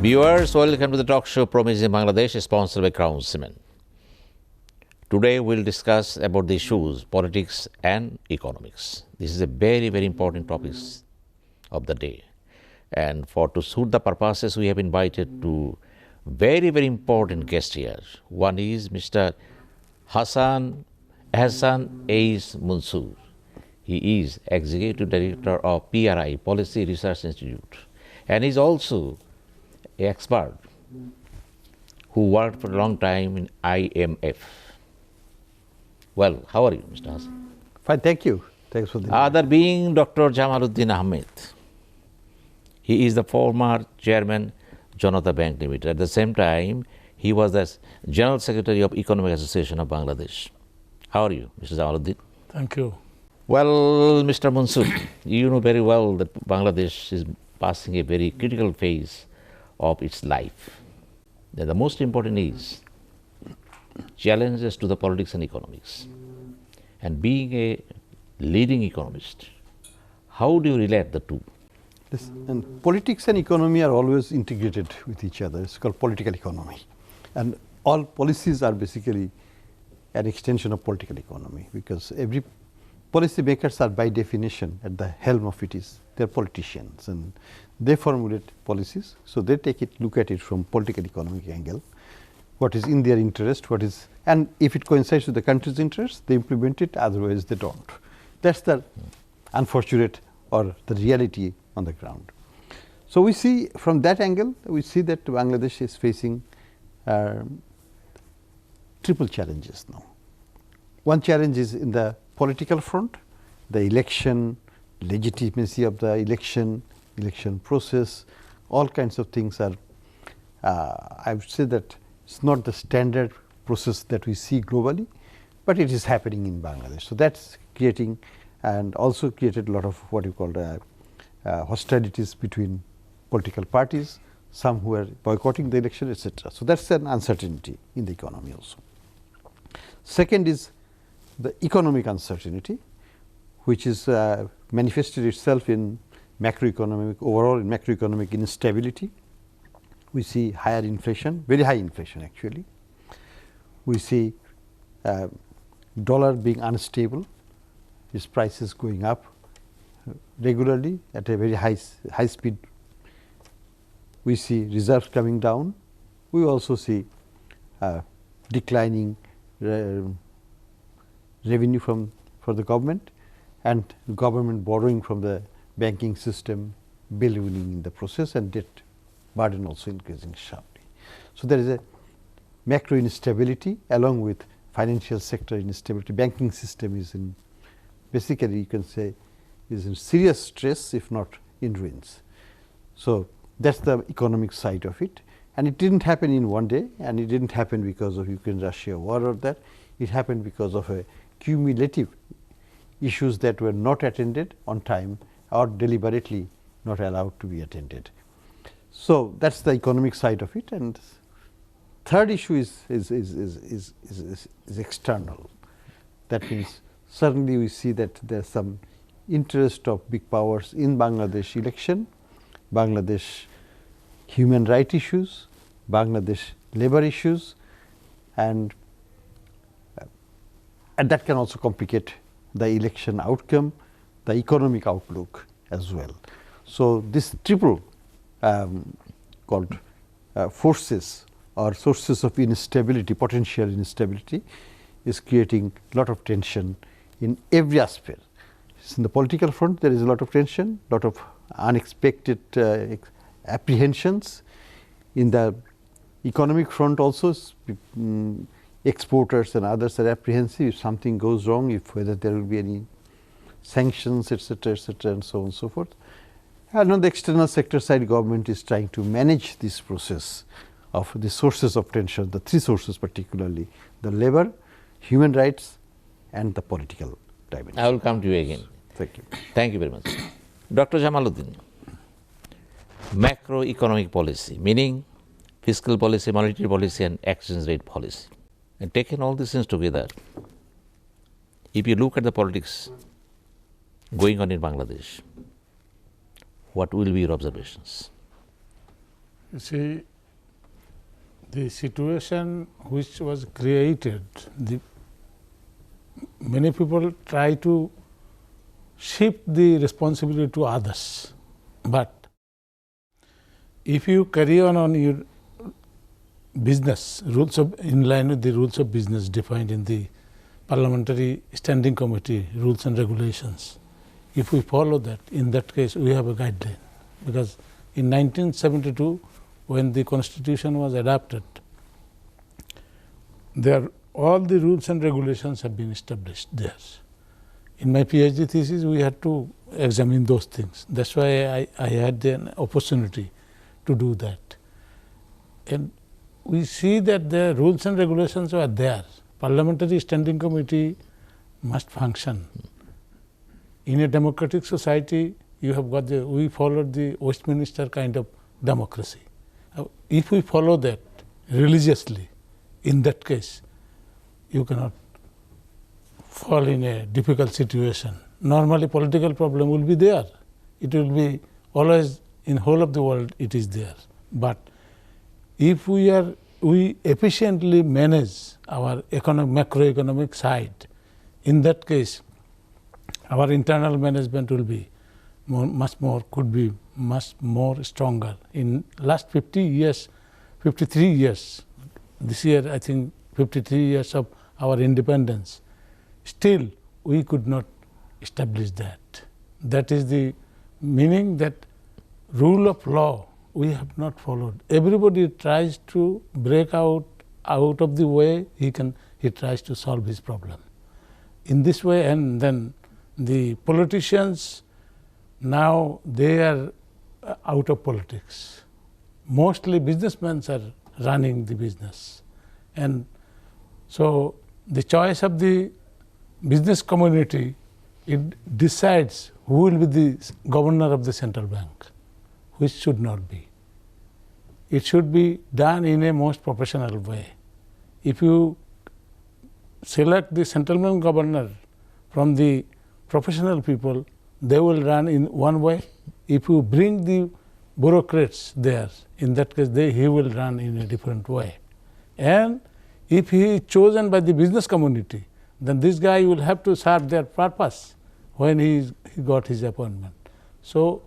Viewers, welcome to the talk show Promising Bangladesh, sponsored by Crown Cement. Today we'll discuss about the issues, politics and economics. This is a very, very important topics of the day. And to suit the purposes, we have invited two very, very important guests here. One is Mr. Hassan Ace Mansoor. He is Executive Director of PRI, Policy Research Institute, and he's also an expert who worked for a long time in IMF. Well, how are you, Mr. Hassan? Fine, thank you. Thanks for the Other being Dr. Jamaluddin Ahmed. He is the former chairman, Janata Bank Limited. At the same time, he was the General Secretary of Economic Association of Bangladesh. How are you, Mr. Jamaluddin? Thank you. Well, Mr. Mansoor, you know very well that Bangladesh is passing a very critical phase of its life. Then the most important is challenges to the politics and economics. And being a leading economist, how do you relate the two? And politics and economy are always integrated with each other. It's called political economy. And all policies are basically an extension of political economy, because every policy makers are by definition at the helm of it is they're politicians and they formulate policies. So they look at it from political economic angle. What is in their interest, and if it coincides with the country's interest, they implement it, otherwise they don't. That's the unfortunate or the reality on the ground. So we see from that angle, we see that Bangladesh is facing triple challenges now. One challenge is in the political front, the election, legitimacy of the election process, all kinds of things are, I would say that it's not the standard process that we see globally, but it is happening in Bangladesh. So that's creating, and also created a lot of what you call hostilities between political parties, some who are boycotting the election, etc. So that's an uncertainty in the economy also. Second is the economic uncertainty, which is manifested itself in overall macroeconomic instability. We see higher inflation, very high inflation actually. We see dollar being unstable, its prices going up regularly at a very high speed. We see reserves coming down. We also see declining revenue for the government, and government borrowing from the banking system ballooning in the process, and debt burden also increasing sharply. So there is a macro instability along with financial sector instability. Banking system is in, basically you can say, is in serious stress, if not in ruins. So that's the economic side of it. And it didn't happen in one day, and it didn't happen because of Ukraine-Russia war or that. It happened because of a cumulative issues that were not attended on time or deliberately not allowed to be attended. So that's the economic side of it. And third issue is external. That means certainly we see that there's some interest of big powers in Bangladesh election, Bangladesh human rights issues, Bangladesh labor issues, and that can also complicate the election outcome, the economic outlook as well. So this triple called forces or sources of instability, potential instability, is creating a lot of tension in every aspect. In the political front, there is a lot of tension, lot of unexpected apprehensions. In the economic front also, exporters and others are apprehensive if something goes wrong, whether there will be any sanctions, etc., and so on and so forth. And on the external sector side, government is trying to manage this process of the sources of tension, the three sources particularly, the labor, human rights, and the political dimension. I will come to you again. Thank you. Thank you very much. Dr. Jamaluddin, macroeconomic policy, meaning fiscal policy, monetary policy, and exchange rate policy. And taking all these things together, if you look at the politics going on in Bangladesh, what will be your observations? You see, the situation which was created, many people try to shift the responsibility to others, but if you carry on your business rules in line with the rules of business defined in the Parliamentary Standing Committee rules and regulations, if we follow that, in that case we have a guideline, because in 1972 when the Constitution was adopted, all the rules and regulations have been established there. In my PhD thesis, we had to examine those things. That's why I had an opportunity to do that. And we see that the rules and regulations are there. Parliamentary Standing Committee must function. In a democratic society, you have got we followed the Westminster kind of democracy. If we follow that religiously, in that case, you cannot fall in a difficult situation. Normally political problem will be there. It will be always in whole of the world it is there. But if we efficiently manage our macroeconomic side, in that case our internal management will be could be much more stronger. In last 53 years, this year I think 53 years of our independence, still we could not establish that. That is the meaning that rule of law we have not followed. Everybody tries to break out of the way he tries to solve his problem. In this way, and then the politicians now they are out of politics. Mostly businessmen are running the business, and so the choice of the business community, it decides who will be the governor of the central bank, which should not be. It should be done in a most professional way. If you select the central bank governor from the professional people, they will run in one way. If you bring the bureaucrats there, in that case he will run in a different way. And if he is chosen by the business community, then this guy will have to serve their purpose when he got his appointment. So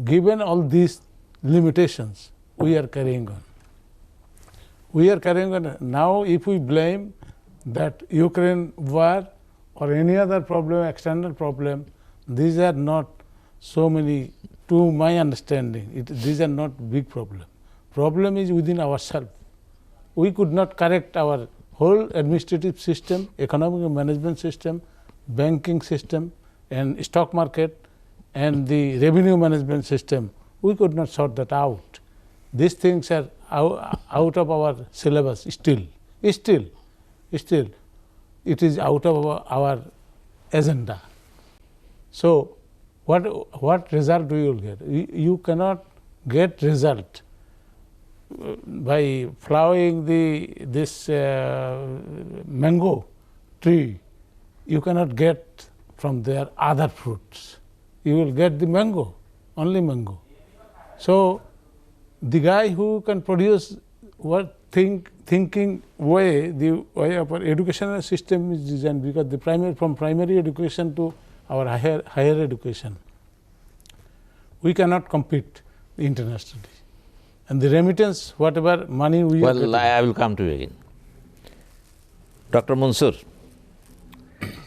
given all these limitations, we are carrying on. Now if we blame that Ukraine war or any other problem, external problem, these are not so many, to my understanding, these are not big problem. Problem is within ourselves. We could not correct our whole administrative system, economic management system, banking system, and stock market, and the revenue management system. We could not sort that out. These things are out of our syllabus still. It is out of our agenda. So what result do you get? You cannot get result by plowing this mango tree. You cannot get from there other fruits. You will get the mango, only mango. So the guy who can produce thinking way, the way of our educational system is designed, because from primary education to our higher education, we cannot compete internationally. And the remittance, whatever money we are getting. I will come to you again. Dr. Mansur,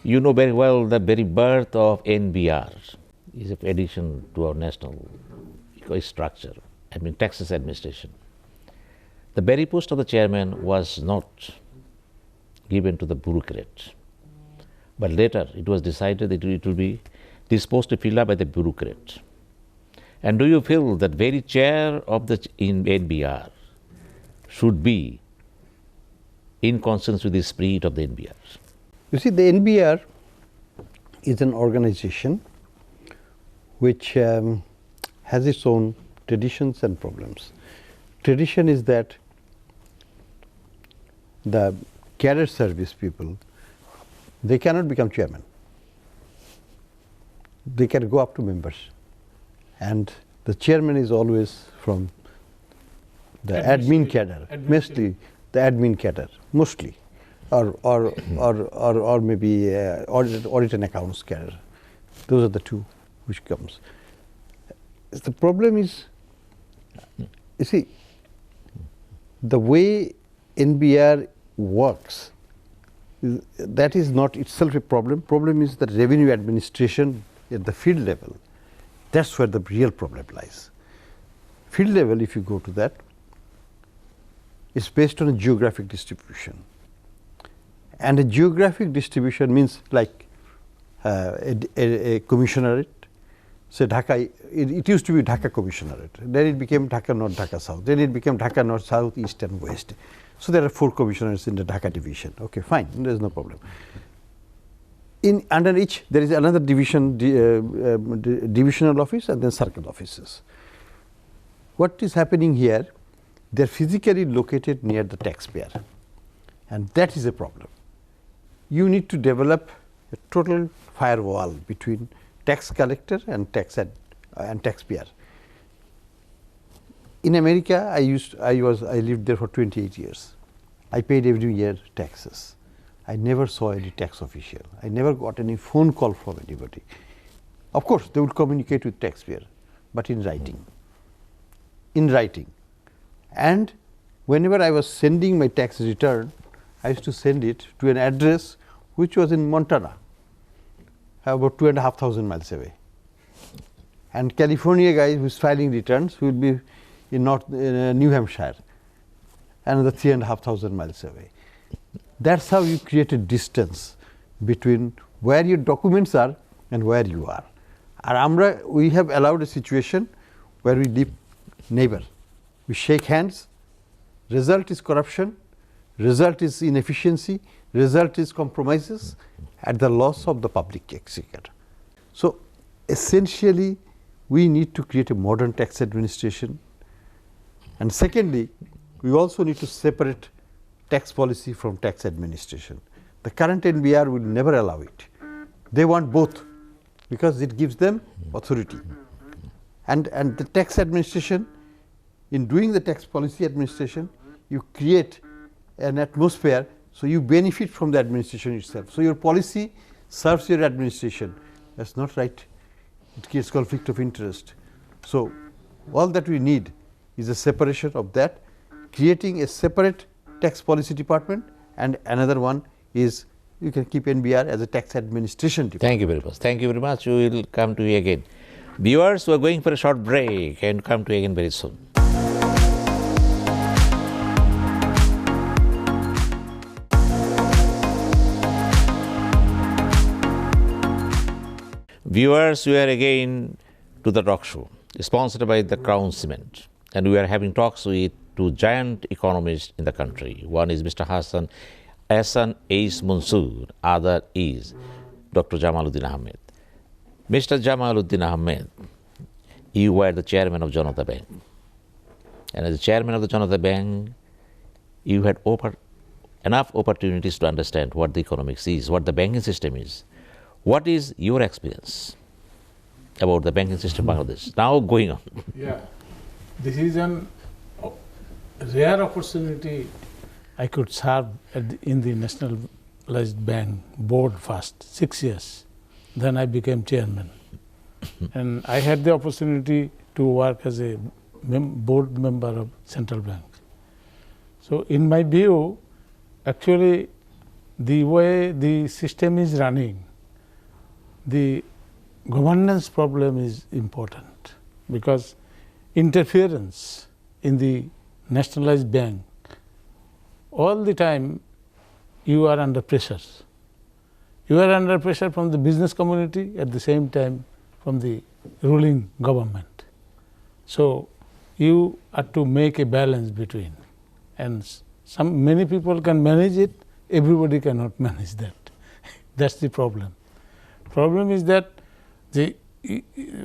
you know very well the very birth of NBR is an addition to our national structure, taxes administration. The very post of the chairman was not given to the bureaucrat, but later it was decided that it will be this post to fill up by the bureaucrat. And do you feel that very chair of in NBR should be in consonance with the spirit of the NBR? You see, the NBR is an organization which has its own traditions and problems. Tradition is that the career service people, they cannot become chairman. They can go up to members. And the chairman is always from the admin cadre, mostly the admin cadre, mostly, or maybe audit and accounts cadre. Those are the two which comes. The problem is, you see, the way NBR works, that is not itself a problem. Problem is the revenue administration at the field level. That's where the real problem lies. Field level, if you go to that, is based on a geographic distribution. And a geographic distribution means like a commissionerate. So Dhaka, it used to be Dhaka commissionerate. Then it became Dhaka North, Dhaka South. Then it became Dhaka North, South, East and West. So there are 4 commissioners in the Dhaka division. Okay, fine, there is no problem. Under each, there is another division, divisional office and then circle offices. What is happening here? They are physically located near the taxpayer, and that is a problem. You need to develop a total firewall between tax collector and taxpayer. In America, I lived there for 28 years. I paid every year taxes. I never saw any tax official. I never got any phone call from anybody. Of course, they would communicate with taxpayer, but in writing. In writing. And whenever I was sending my tax return, I used to send it to an address which was in Montana, about 2,500 miles away. And California guy who is filing returns will be in New Hampshire, another 3,500 miles away. That's how you create a distance between where your documents are and where you are. And we have allowed a situation where we live neighbor. We shake hands, result is corruption, result is inefficiency, result is compromises at the loss of the public exchequer. So essentially, we need to create a modern tax administration. And secondly, we also need to separate tax policy from tax administration. The current NBR will never allow it. They want both because it gives them authority. And the tax administration, in doing the tax policy administration, you create an atmosphere so you benefit from the administration itself. So your policy serves your administration. That's not right. It creates conflict of interest. So all that we need is a separation of that, creating a separate tax policy department, and another one is you can keep NBR as a tax administration department. Thank you very much. Thank you very much. We will come to you again. Viewers, we are going for a short break and come to you again very soon. Viewers, we are again to the talk show, sponsored by the Crown Cement, and we are having talks with 2 giant economists in the country. One is Mr. Hassan H. Mansoor, other is Dr. Jamaluddin Ahmed. Mr. Jamaluddin Ahmed, you were the chairman of Janata Bank, and as the chairman of the Janata Bank, you had enough opportunities to understand what the economics is, what the banking system is. What is your experience about the banking system in Bangladesh now going on? Yeah, this is a rare opportunity. I could serve in the Nationalized Bank board first, 6 years. Then I became chairman. And I had the opportunity to work as a board member of Central Bank. So in my view, actually the way the system is running, the governance problem is important, because interference in the nationalized bank, all the time you are under pressure. You are under pressure from the business community, at the same time from the ruling government. So you have to make a balance between, and many people can manage it, everybody cannot manage that. That's the problem. Problem is that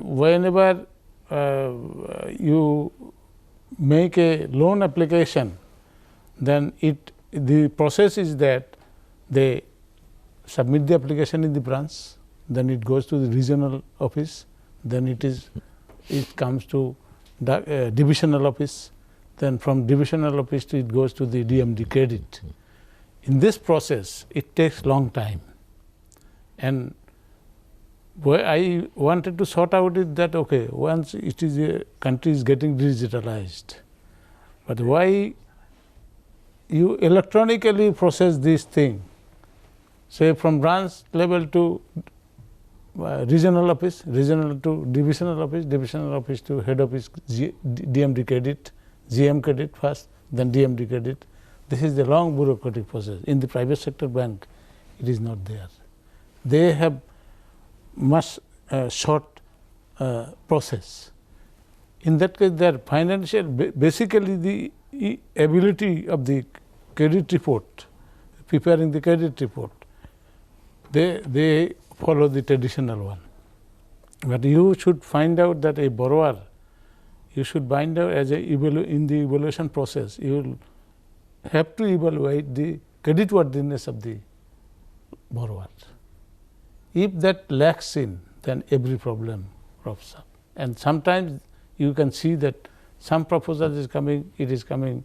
whenever you make a loan application, then the process is that they submit the application in the branch, then it goes to the regional office, then it comes to the divisional office, then from divisional office it goes to the DMD credit. In this process, it takes long time. And where I wanted to sort out is that, okay, once it is a country is getting digitalized, but why you electronically process this thing, say from branch level to regional office, regional to divisional office to head office, DMD credit, GM credit first, then DMD credit. This is the long bureaucratic process. In the private sector bank, it is not there. They have much short process. In that case, their financial, basically the ability of the credit report, preparing the credit report, they follow the traditional one. But you should find out that a borrower, you should find out as in the evaluation process, you will have to evaluate the creditworthiness of the borrower. If that lacks in, then every problem crops up. And sometimes you can see that some proposal is coming, it is coming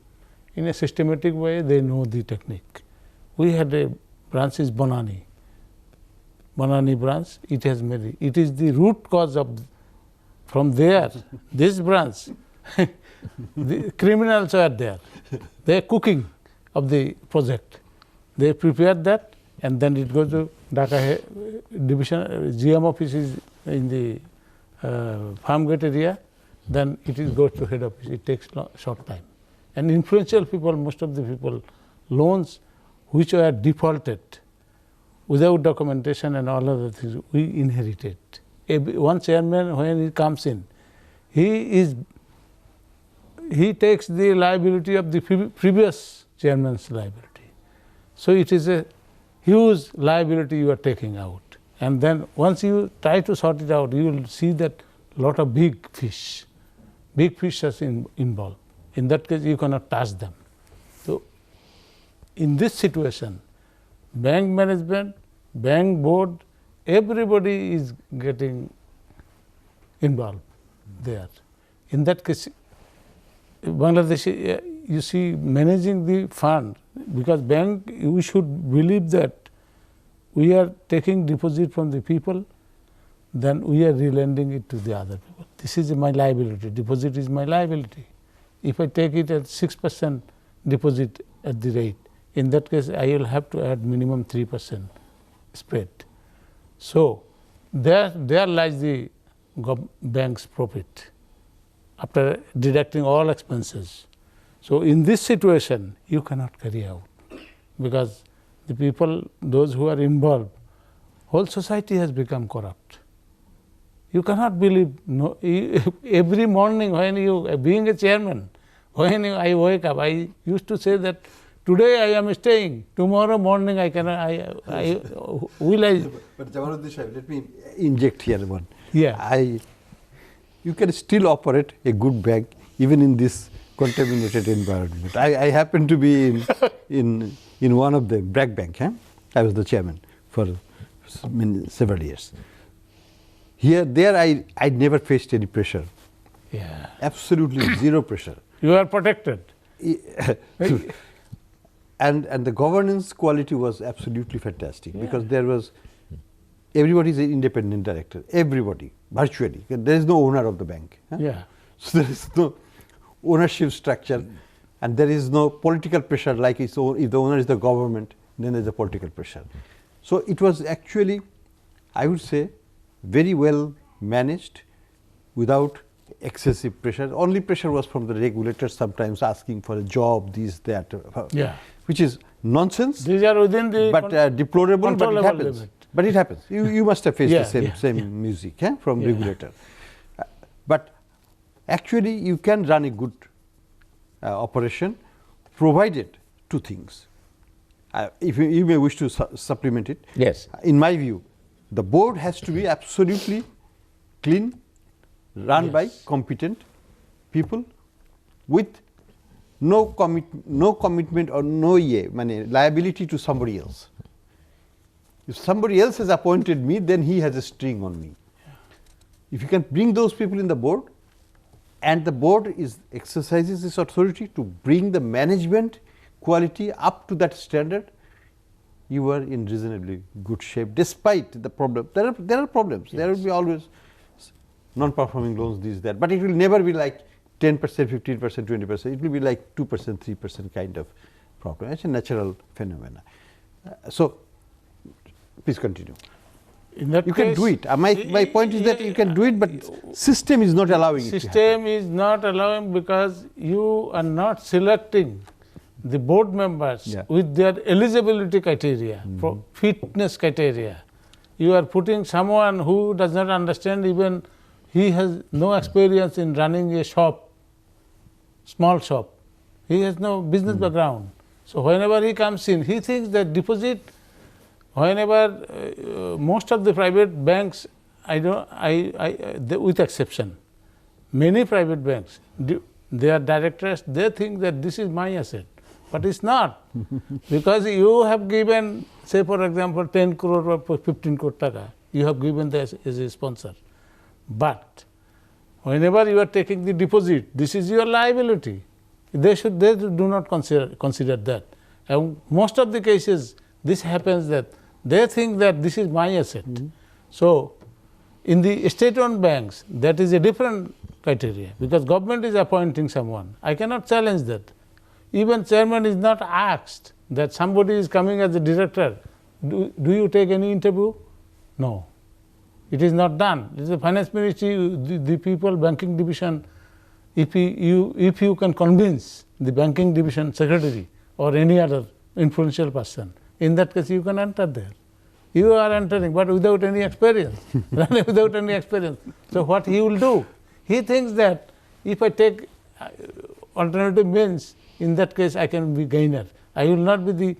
in a systematic way, they know the technique. We had a branch is Banani branch, it has made it is the root cause of, from there, this branch, the criminals are there. They are cooking of the project. They prepare that and then it goes to Dhaka division, GM office is in the Farmgate area, then it goes to head office. It takes short time. And influential people, most of the people, loans which were defaulted without documentation and all other things, we inherited. One chairman, when he comes in, he takes the liability of the previous chairman's liability. So it is a huge liability you are taking out. And then once you try to sort it out, you will see that lot of big fish are involved. In that case, you cannot touch them. So in this situation, bank management, bank board, everybody is getting involved there. In that case, Bangladesh, you see, managing the fund, because bank, we should believe that we are taking deposit from the people, then we are relending it to the other people. This is my liability. Deposit is my liability. If I take it at 6% deposit at the rate, in that case, I will have to add minimum 3% spread. So there lies the bank's profit after deducting all expenses. So in this situation, you cannot carry out, because the people, those who are involved, whole society has become corrupt. You cannot believe, no, every morning when you, being a chairman, when I wake up, I used to say that today I am staying, tomorrow morning I cannot, will I? But Jamaluddin Sahib, let me inject here one. Yeah. You can still operate a good bank even in this contaminated environment. I happen to be in one of the Bragg Bank. I was the chairman for several years. There I never faced any pressure. Yeah. Absolutely zero pressure. You are protected. And the governance quality was absolutely fantastic, because there was, everybody is an independent director, everybody, virtually. There is no owner of the bank. Yeah. So there is no ownership structure, and there is no political pressure like if the owner is the government, then there is a political pressure. So it was actually, I would say, very well managed without excessive pressure. Only pressure was from the regulators, sometimes asking for a job, this, that, which is nonsense. These are within the deplorable, but it happens. Limit. But it happens. You must have faced the same music from regulator. But actually, you can run a good operation, provided two things. If you may wish to supplement it. Yes. In my view, the board has to be absolutely clean, run by competent people with no commitment or no liability to somebody else. If somebody else has appointed me, then he has a string on me. If you can bring those people in the board, And the board exercises its authority to bring the management quality up to that standard. You are in reasonably good shape despite the problem. There are problems. There will be always non-performing loans, this, that. But it will never be like 10%, 15%, 20%. It will be like 2%, 3% kind of problem. It's a natural phenomena. So, please continue. In that You case, can do it. My point is that you can do it, but system is not allowing it to happen. System is not allowing because you are not selecting the board members Yeah. with their eligibility criteria, fitness criteria. You are putting someone who does not understand, even he has no experience in running a shop, small shop. He has no business background. So whenever he comes in, he thinks that deposit, whenever most of the private banks, with exception, many private banks, their directors, they think that this is my asset. But it's not, because you have given, say for example, 10 crore or 15 crore taka, you have given this as a sponsor. But whenever you are taking the deposit, this is your liability. They do not consider that. And most of the cases, this happens that they think that this is my asset. So in the state-owned banks, that is a different criteria, because government is appointing someone. I cannot challenge that. Even chairman is not asked that somebody is coming as a director. Do you take any interview? No. It is not done. It is the finance ministry, the people, banking division. If you can convince the banking division secretary or any other influential person, in that case you can enter there. You are entering, but without any experience, without any experience. So what he will do? He thinks that if I take alternative means, in that case I can be gainer. I will not be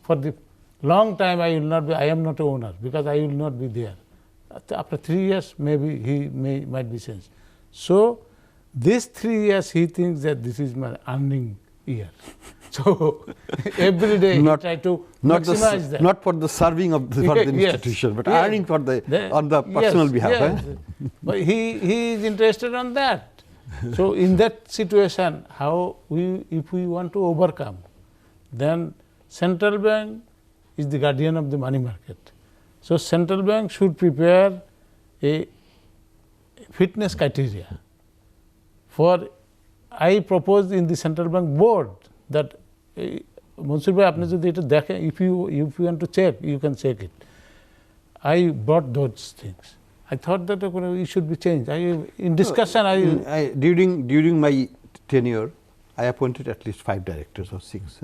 for the long time I am not an owner, because I will not be there. After 3 years, maybe he might be changed. So this 3 years he thinks that this is my earning year. So every day he try to maximize that. Not for the serving of for the institution, but earning for on the personal behalf. Yes. But he is interested on that. So in that situation, if we want to overcome, then central bank is the guardian of the money market. So central bank should prepare a fitness criteria. For I propose in the central bank board that Mansur bhai, apni jodi eta dekhen, if you want to check, you can check it. I brought those things. I thought that it should be changed. In discussion, during my tenure, I appointed at least 5 directors or 6.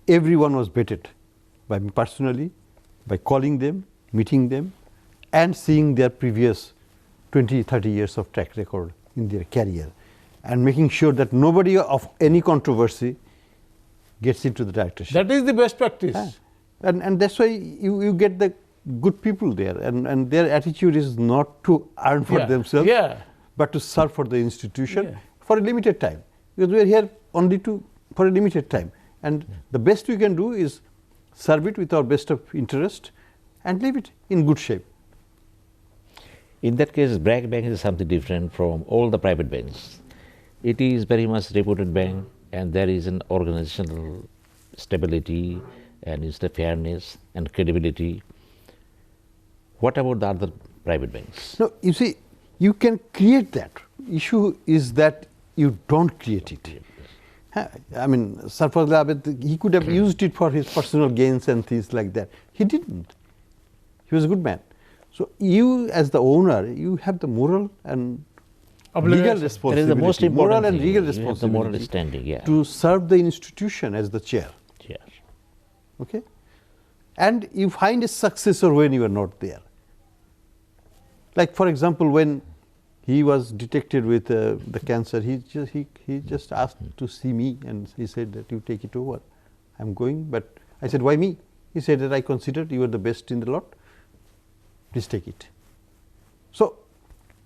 Everyone was vetted by me personally, by calling them, meeting them, and seeing their previous 20, 30 years of track record in their career, and making sure that nobody of any controversy gets into the directorship. That is the best practice. And that's why you get the good people there, and their attitude is not to earn for themselves, but to serve for the institution for a limited time. Because we are here only for a limited time. And the best we can do is serve it with our best of interest and leave it in good shape. In that case, BRAC Bank is something different from all the private banks. It is very much reputed bank, and there is an organizational stability and is the fairness and credibility. What about the other private banks? No, you see, you can create that. Issue is that you don't create it. I mean, Sarfraz Abed, he could have used it for his personal gains and things like that. He didn't. He was a good man. So you, as the owner, you have the moral and legal responsibility. That is the most important moral and thing. legal You have the responsibility moral standing, to serve the institution as the chair. Yes. Okay? And you find a successor when you are not there. Like, for example, when he was detected with the cancer, he just asked to see me, and he said that you take it over. I'm going, but I said, why me? He said that I considered you are the best in the lot. Please take it. So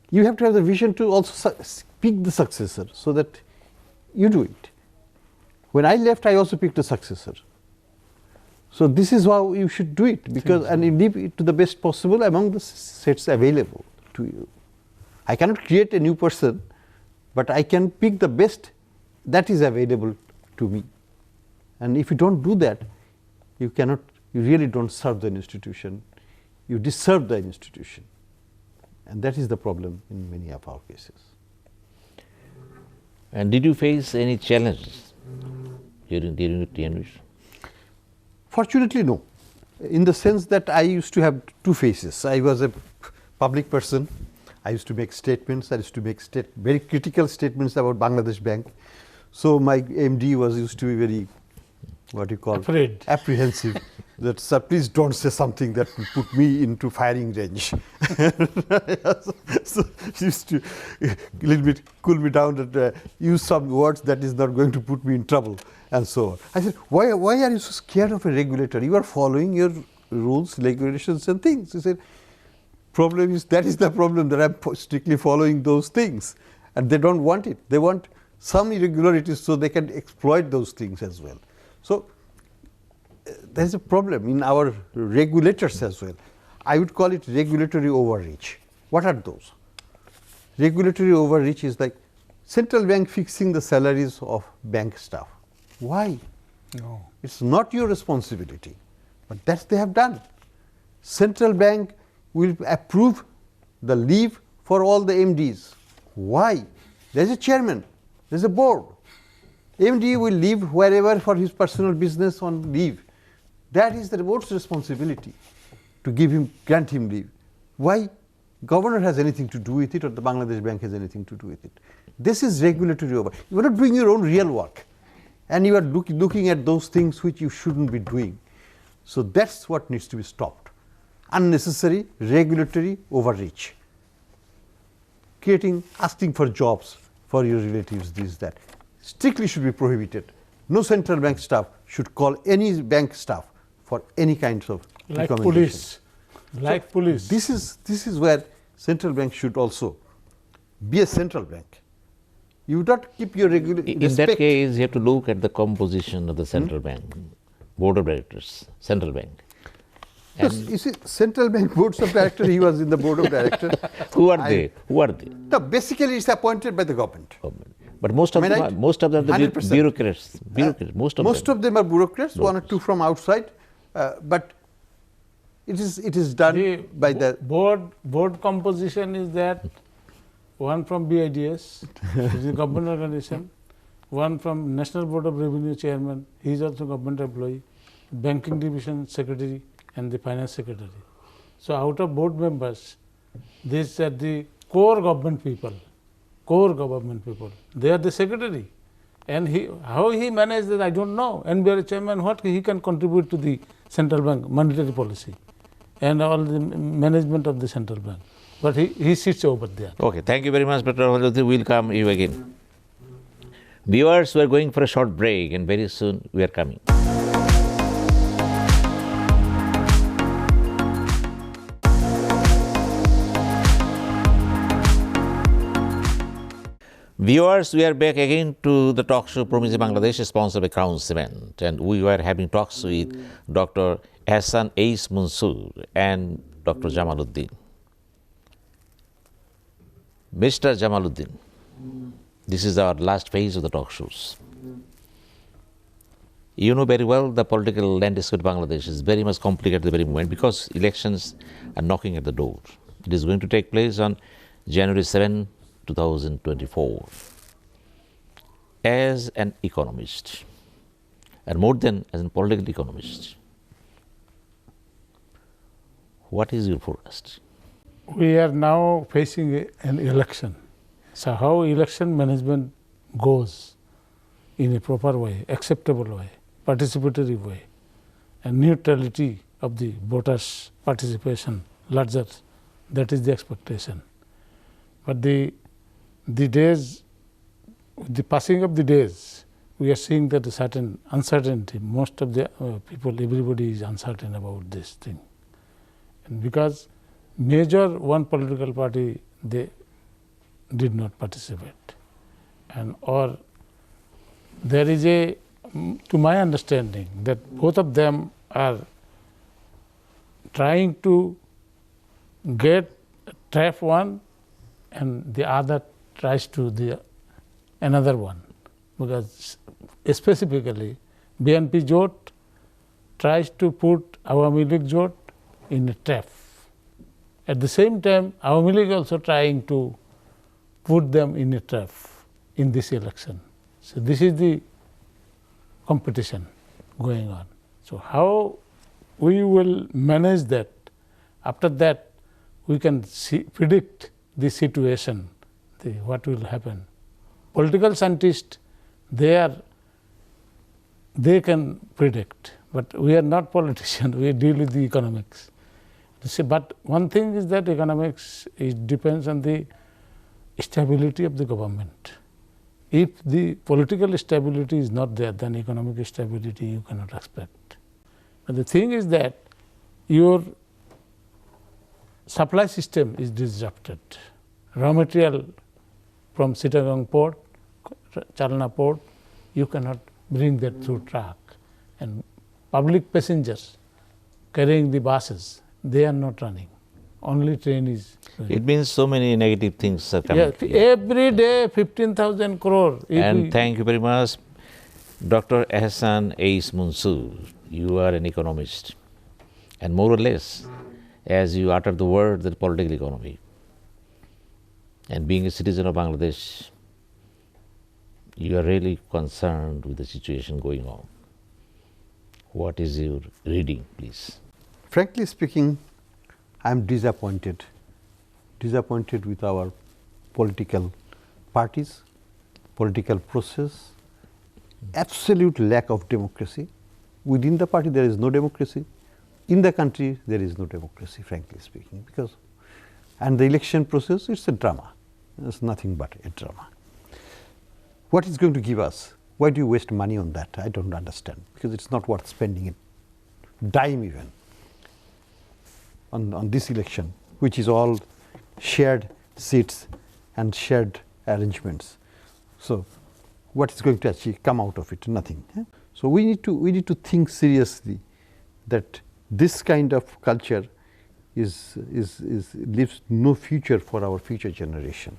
you have to have the vision to also pick the successor so that you do it. When I left, I also picked a successor. So this is how you should do it, because and you leave it to the best possible among the sets available to you. I cannot create a new person but I can pick the best that is available to me. And if you don't do that, you really don't serve the institution. You disserve the institution. And that is the problem in many of our cases. And did you face any challenges during your tenure? Fortunately, no. In the sense that I used to have two faces. I was a public person. I used to make statements. I used to make very critical statements about Bangladesh Bank. So my MD used to be very, afraid, apprehensive. That, sir, please don't say something that will put me into firing range. So he used to a little bit cool me down, that use some words that is not going to put me in trouble, and so on. I said, why are you so scared of a regulator? You are following your rules, regulations and things. He said, that is the problem, that I'm strictly following those things. And they don't want it. They want some irregularities so they can exploit those things as well. So there's a problem in our regulators as well. I would call it regulatory overreach. What are those? Regulatory overreach is like central bank fixing the salaries of bank staff. Why? No. It's not your responsibility, but that they have done. Central bank will approve the leave for all the MDs. Why? There's a chairman, there's a board. MD will leave wherever for his personal business on leave. That is the board's responsibility to grant him leave. Why? Governor has anything to do with it, or the Bangladesh Bank has anything to do with it. This is regulatory over. You are not doing your own real work, and you are looking at those things which you shouldn't be doing. So that's what needs to be stopped. Unnecessary regulatory overreach. Asking for jobs for your relatives, this, that. Strictly should be prohibited. No central bank staff should call any bank staff for any kinds of police. Like police. This is where central bank should also be a central bank. You would not keep your In that case, you have to look at the composition of the central bank, board of directors, central bank. Yes, you see, central bank boards of directors, he was in the board of directors. Who are they? No, basically it's appointed by the government. But most of them are the 100%. bureaucrats. Most of them are bureaucrats, one or two from outside, but it is done by the board composition is that one from BIDS, which is a government organization, one from National Board of Revenue chairman, he is also government employee, banking division secretary, and the finance secretary. So out of board members, these are the core government people. They are the secretary. And how he managed that, I don't know. NBR chairman, what he can contribute to the central bank monetary policy and all the management of the central bank. But he sits over there. Okay, thank you very much, Dr. Awaludin. We'll come you again. Viewers, we are going for a short break, and very soon we are coming. Viewers, we are back again to the talk show Promising Bangladesh, sponsored by Crown Cement, and we were having talks with Dr. Ehsan Ace Mansoor and Dr. Jamaluddin. Mr. Jamaluddin, this is our last phase of the talk shows. You know very well the political landscape of Bangladesh is very much complicated at the very moment because elections are knocking at the door. It is going to take place on January 7, 2024. As an economist, and more than as a political economist, what is your forecast? We are now facing an election. So how election management goes in a proper way, acceptable way, participatory way, and neutrality of the voters' participation larger, that is the expectation. But the passing of the days, we are seeing that a certain uncertainty, most of the people, everybody is uncertain about this thing. And because major one political party, they did not participate. And or there is to my understanding, that both of them are trying to trap one, and the other tries to another one, because specifically BNP Jot tries to put Awami League Jot in a trap. At the same time, Awami League also trying to put them in a trap in this election. So this is the competition going on. So how we will manage that? After that, we can predict the situation, what will happen. Political scientists, they can predict, but we are not politicians. We deal with the economics. But one thing is that economics depends on the stability of the government. If the political stability is not there, then economic stability you cannot expect. But the thing is that your supply system is disrupted. Raw material from Chittagong port, Chalna port, you cannot bring that through truck. And public passengers carrying the buses, they are not running. Only train is running. It means so many negative things are coming. Yeah, every day 15,000 crore. And thank you very much, Dr. Ehsan Ais Mansoor. You are an economist, and more or less, as you utter the word, the political economy. And being a citizen of Bangladesh, you are really concerned with the situation going on. What is your reading, please? Frankly speaking, I am disappointed with our political parties, political process, absolute lack of democracy. Within the party there is no democracy. In the country there is no democracy, frankly speaking, and the election process, it's a drama. It's nothing but a drama. What is going to give us? Why do you waste money on that? I don't understand, because it's not worth spending a dime even on this election, which is all shared seats and shared arrangements. So what is going to come out of it? Nothing. So we need to think seriously that this kind of culture leaves no future for our future generation,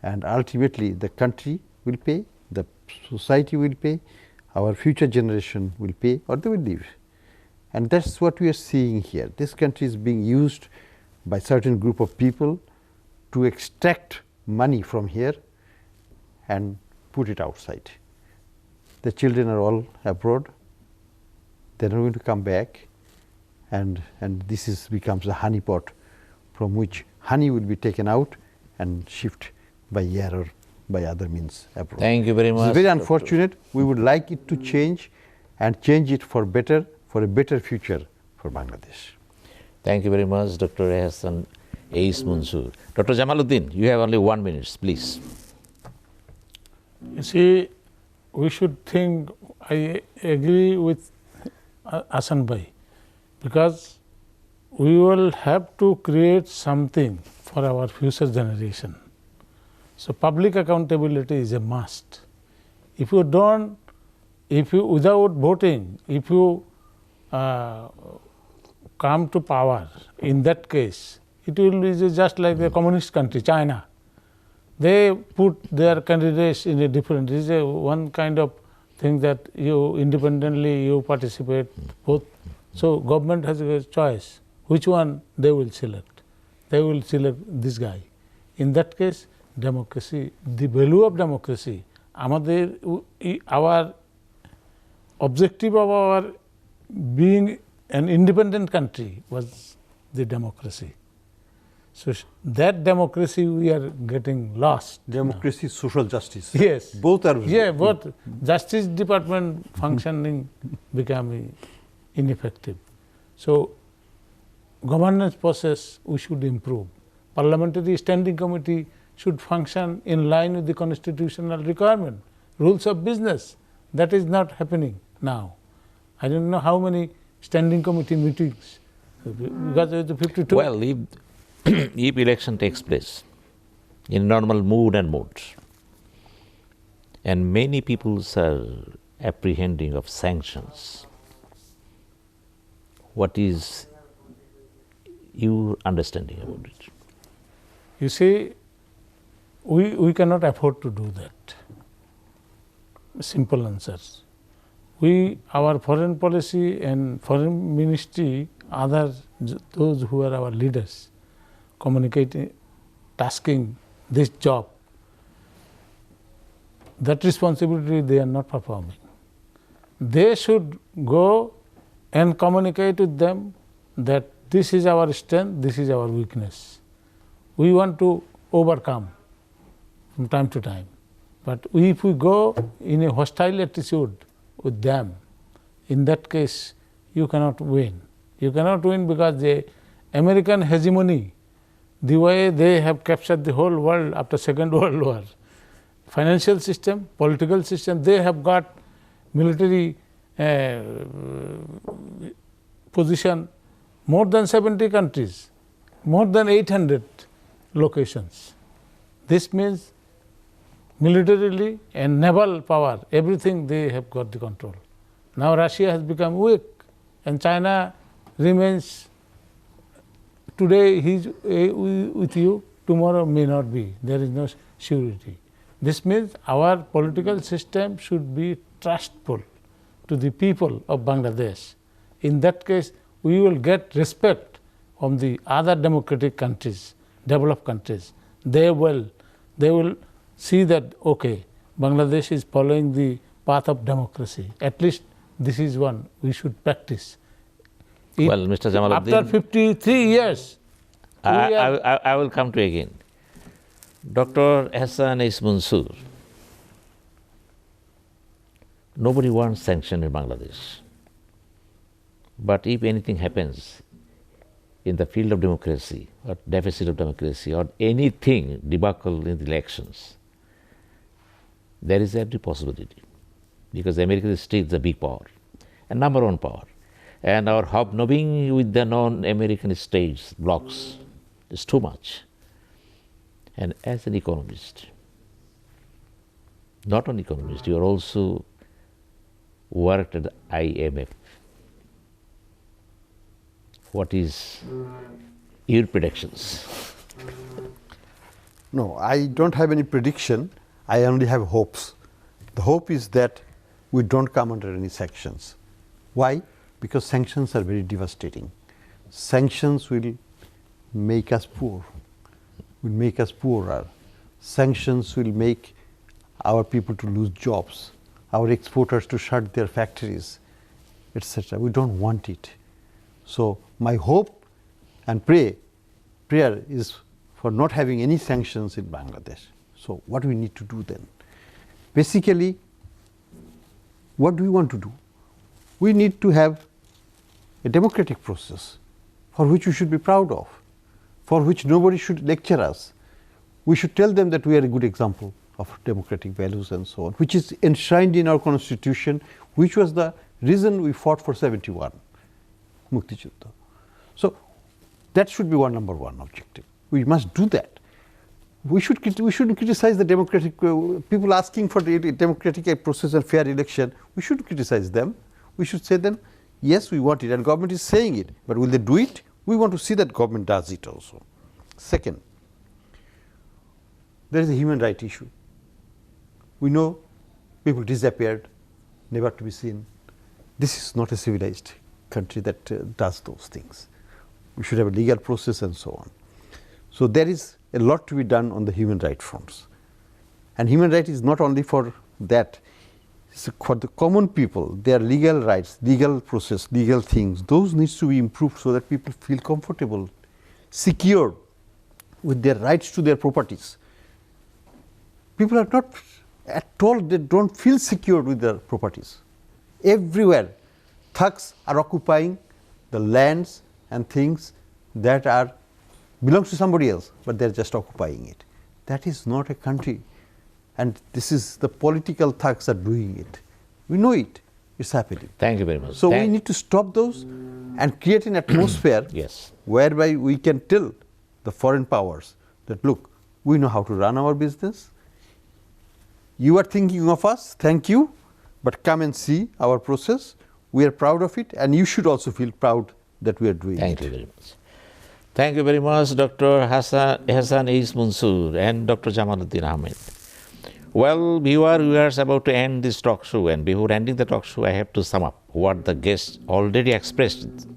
and ultimately the country will pay, the society will pay, our future generation will pay, or they will leave. And that's what we are seeing here. This country is being used by certain group of people to extract money from here and put it outside. The children are all abroad. They're not going to come back, and this becomes a honeypot from which honey will be taken out and shipped by air or by other means abroad. Thank you very much. It's very unfortunate. We would like it to change, and change it for a better future for Bangladesh. Thank you very much, Dr. Ehsan Ais Mansoor. Dr. Jamaluddin, you have only 1 minute, please. You see, we should think, I agree with Ahsan Bhai, because we will have to create something for our future generation. So public accountability is a must. If you without voting, if you come to power, in that case, it will be just like the communist country, China. They put their candidates in a different, this is one kind of thing that you independently you participate both. So government has a choice, which one they will select. They will select this guy. In that case, democracy, the value of democracy, our objective of our being an independent country was the democracy. So that democracy we are getting lost. Democracy, social justice. Yes. Both are. Yeah, both. Justice Department functioning becoming ineffective. So governance process we should improve. Parliamentary Standing Committee should function in line with the constitutional requirement. Rules of business, that is not happening now. I don't know how many standing committee meetings, because of the 52. Well, if election takes place in normal mood and mood, and many people are apprehending of sanctions, what is your understanding about it? You see, we cannot afford to do that. simple answers. Our foreign policy and foreign ministry, those who are our leaders, communicating, tasking this job, that responsibility they are not performing. They should go and communicate with them that this is our strength, this is our weakness. We want to overcome from time to time. But if we go in a hostile attitude with them, in that case, you cannot win. You cannot win because the American hegemony, the way they have captured the whole world after Second World War, financial system, political system, they have got military position more than 70 countries, more than 800 locations. This means militarily and naval power, everything they have got the control. Now Russia has become weak and China remains, today he is with you, tomorrow may not be. There is no surety. This means our political system should be trustful to the people of Bangladesh. In that case, we will get respect from the other democratic countries, developed countries. They will see that, okay, Bangladesh is following the path of democracy. At least this is one we should practice. Well, Mr. Jamaluddin, after 53 years, I will come to you again. Dr. Ehsan Ace Mansoor, nobody wants sanction in Bangladesh. But if anything happens in the field of democracy or deficit of democracy or anything debacle in the elections, there is every possibility because America is still the big power and number one power. And our hobnobbing with the non-American states, blocs, is too much. And as an economist, not an economist, you are also worked at the IMF. What is your predictions? No, I don't have any prediction. I only have hopes. The hope is that we don't come under any sanctions. Why? Because sanctions are very devastating. Sanctions will make us poor, will make us poorer. Sanctions will make our people to lose jobs, our exporters to shut their factories, etc. We don't want it. So my hope and prayer is for not having any sanctions in Bangladesh. So what do we need to do then? Basically, what do we want to do? We need to have a democratic process for which we should be proud of, for which nobody should lecture us. We should tell them that we are a good example of democratic values and so on, which is enshrined in our constitution, which was the reason we fought for 71, Mukti Juddha. So that should be number one objective. We must do that. We shouldn't criticize the democratic people asking for the democratic process and fair election. We shouldn't criticize them. We should say them, yes, we want it, and government is saying it, but will they do it? We want to see that government does it also. Second, there is a human rights issue. We know people disappeared, never to be seen. This is not a civilized country that does those things. We should have a legal process and so on. So there is a lot to be done on the human rights fronts. And human rights is not only for that. It's for the common people, their legal rights, legal process, legal things, those needs to be improved so that people feel comfortable, secure with their rights to their properties. People are not at all, they don't feel secure with their properties. Everywhere, thugs are occupying the lands and things that belongs to somebody else, but they're just occupying it. That is not a country. And this is the political thugs are doing it. We know it. It's happening. Thank you very much. So we need to stop those and create an atmosphere yes, whereby we can tell the foreign powers that, look, we know how to run our business. You are thinking of us, thank you, but come and see our process. We are proud of it, and you should also feel proud that we are doing it. Thank you very much. Thank you very much, Dr. Ehsan Ace Mansoor and Dr. Jamaluddin Ahmed. Well, viewers about to end this talk show, and before ending the talk show, I have to sum up what the guests already expressed.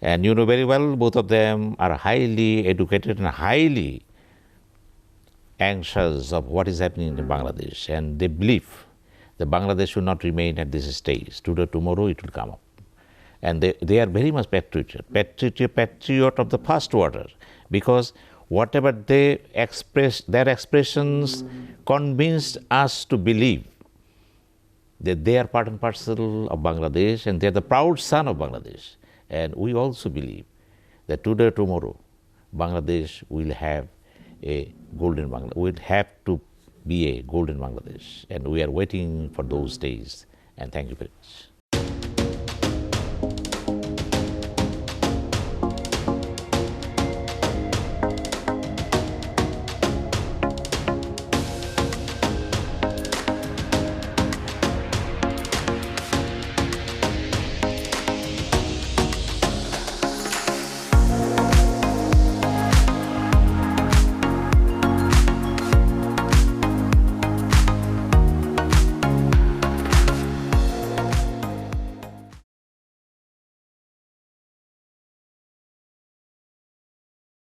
And you know very well, both of them are highly educated and highly anxious of what is happening in Bangladesh, and they believe that Bangladesh should not remain at this stage. Today, tomorrow, it will come up. And they are very much patriot of the first order, because whatever they express, their expressions convinced us to believe that they are part and parcel of Bangladesh and they are the proud son of Bangladesh. And we also believe that today, tomorrow, Bangladesh will have a golden Bangladesh, will have to be a golden Bangladesh. And we are waiting for those days. And thank you very much.